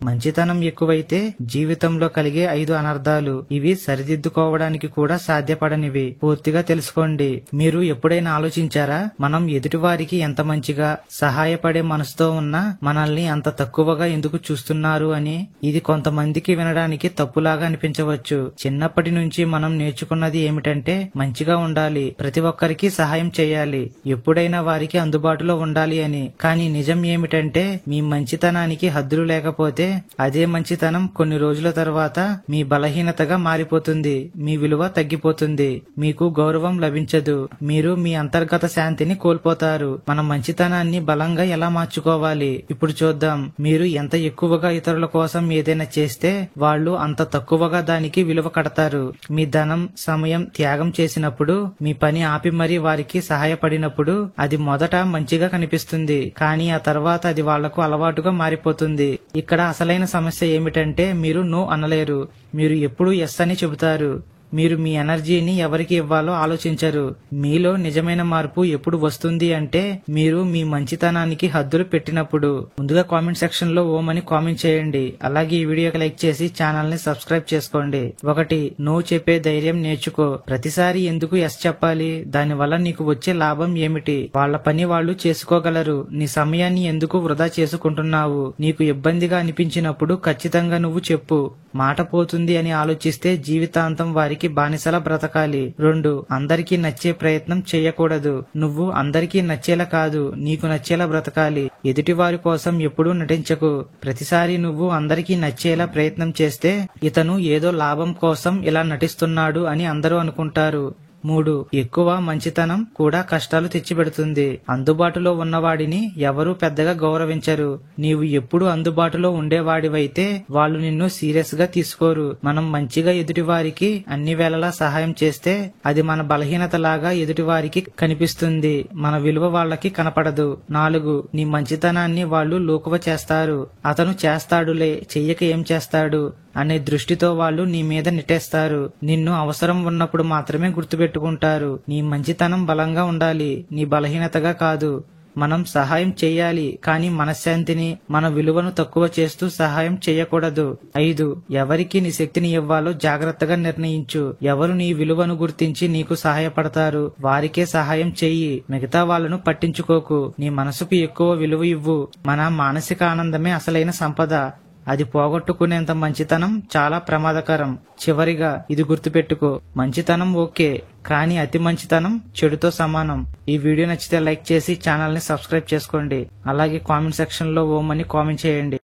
మంచితనం ఎక్కువైతే జీవితంలో కలిగే 5 అనర్థాలు. ఇవి సరిదిద్దుకోవడానికి కూడా సాధ్యపడనివి. పూర్తిగా తెలుసుకోండి. మీరు ఎప్పుడైనా ఆలోచించారా, మనం ఎదుటివారికి ఎంత మంచిగా సహాయపడే మనసుతో ఉన్నా మనల్ని అంత తక్కువగా ఎందుకు చూస్తున్నారు అని? ఇది కొంతమందికి వినడానికి తప్పులాగా అనిపించవచ్చు. చిన్నప్పటి నుంచి మనం నేర్చుకున్నది ఏమిటంటే మంచిగా ఉండాలి, ప్రతి ఒక్కరికి సహాయం చేయాలి, ఎప్పుడైనా వారికి అందుబాటులో ఉండాలి అని. కానీ నిజం ఏమిటంటే మీ మంచితనానికి హద్దులు లేకపోతే అదే మంచితనం కొన్ని రోజుల తర్వాత మీ బలహీనతగా మారిపోతుంది. మీ విలువ తగ్గిపోతుంది. మీకు గౌరవం లభించదు. మీరు మీ అంతర్గత శాంతిని కోల్పోతారు. మన మంచితనాన్ని బలంగా ఎలా మార్చుకోవాలి ఇప్పుడు చూద్దాం. మీరు ఎంత ఎక్కువగా ఇతరుల కోసం ఏదైనా చేస్తే వాళ్ళు అంత తక్కువగా దానికి విలువ కడతారు. మీ ధనం, సమయం త్యాగం చేసినప్పుడు, మీ పని ఆపి మరీ వారికి సహాయపడినప్పుడు అది మొదట మంచిగా కనిపిస్తుంది. కానీ ఆ తర్వాత అది వాళ్లకు అలవాటుగా మారిపోతుంది. ఇక్కడ అసలైన సమస్య ఏమిటంటే మీరు నో అనలేరు. మీరు ఎప్పుడూ ఎస్ అని చెబుతారు. మీరు మీ ఎనర్జీని ఎవరికి ఇవ్వాలో ఆలోచించరు. మీలో నిజమైన మార్పు ఎప్పుడు వస్తుంది అంటే మీరు మీ మంచితనానికి హద్దులు పెట్టినప్పుడు. ముందుగా కామెంట్ సెక్షన్ లో ఓం అని కామెంట్ చేయండి. అలాగే ఈ వీడియోకి లైక్ చేసి ఛానల్ ని సబ్స్క్రైబ్ చేసుకోండి. 1. నో చెప్పే ధైర్యం నేర్చుకో. ప్రతిసారి ఎందుకు ఎస్ చెప్పాలి? దానివల్ల నీకు వచ్చే లాభం ఏమిటి? వాళ్ల పని వాళ్ళు చేసుకోగలరు. నీ సమయాన్ని ఎందుకు వృధా చేసుకుంటున్నావు? నీకు ఇబ్బందిగా అనిపించినప్పుడు ఖచ్చితంగా నువ్వు చెప్పు. మాట పోతుంది అని ఆలోచిస్తే జీవితాంతం వారికి బానిసలా బ్రతకాలి. 2. అందరికీ నచ్చే ప్రయత్నం చేయకూడదు. నువ్వు అందరికీ నచ్చేలా కాదు, నీకు నచ్చేలా బ్రతకాలి. ఎదుటి వారి కోసం ఎప్పుడూ నటించకు. ప్రతిసారి నువ్వు అందరికీ నచ్చేలా ప్రయత్నం చేస్తే ఇతను ఏదో లాభం కోసం ఇలా నటిస్తున్నాడు అని అందరూ అనుకుంటారు. 3. ఎక్కువ మంచితనం కూడా కష్టాలు తెచ్చిపెడుతుంది. అందుబాటులో ఉన్నవాడిని ఎవరూ పెద్దగా గౌరవించరు. నీవు ఎప్పుడు అందుబాటులో ఉండేవాడివైతే వాళ్ళు నిన్ను సీరియస్ గా తీసుకోరు. మనం మంచిగా ఎదుటివారికి అన్ని వేళలా సహాయం చేస్తే అది మన బలహీనత లాగా ఎదుటివారికి కనిపిస్తుంది. మన విలువ వాళ్ళకి కనపడదు. 4. నీ మంచితనాన్ని వాళ్ళు లోకువ చేస్తారు. అతను చేస్తాడులే, చెయ్యక ఏం చేస్తాడు అనే దృష్టితో వాళ్ళు నీ మీద నెట్టేస్తారు. నిన్ను అవసరం ఉన్నప్పుడు మాత్రమే గుర్తుపెట్టుకుంటారు. నీ మంచితనం బలంగా ఉండాలి, నీ బలహీనతగా కాదు. మనం సహాయం చేయాలి, కానీ మనశ్శాంతిని, మన విలువను తక్కువ చేస్తూ సహాయం చేయకూడదు. 5. ఎవరికి నీ శక్తిని ఇవ్వాలో జాగ్రత్తగా నిర్ణయించు. ఎవరు నీ విలువను గుర్తించి నీకు సహాయపడతారు వారికే సహాయం చెయ్యి. మిగతా వాళ్ళను పట్టించుకోకు. నీ మనసుకు ఎక్కువ విలువ ఇవ్వు. మన మానసిక ఆనందమే అసలైన సంపద. అది పోగొట్టుకునేంత మంచితనం చాలా ప్రమాదకరం. చివరిగా ఇది గుర్తుపెట్టుకో, మంచితనం ఓకే, కానీ అతి మంచితనం చెడుతో సమానం. ఈ వీడియో నచ్చితే లైక్ చేసి ఛానల్ ని సబ్స్క్రైబ్ చేసుకోండి. అలాగే కామెంట్ సెక్షన్ లో ఓం అని కామెంట్ చేయండి.